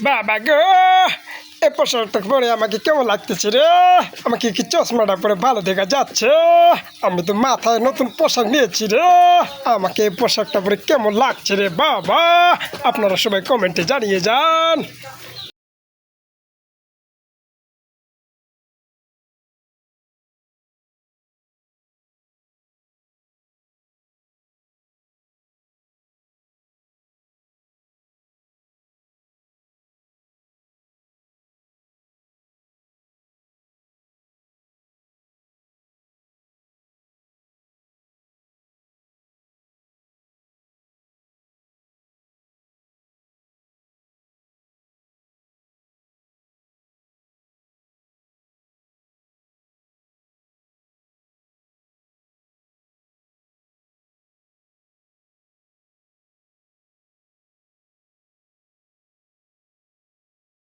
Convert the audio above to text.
বাবা গো, এ পোশাকটা পরে আমাকে কেমন লাগতেছে রে? আমাকে কি চশমাটা পরে ভালো দেখা যাচ্ছে? আমি তো মাথায় নতুন পোশাক নিয়েছি রে। আমাকে এই পোশাকটা পরে কেমন লাগছে রে বাবা? আপনারা সবাই কমেন্টে জানিয়ে যান।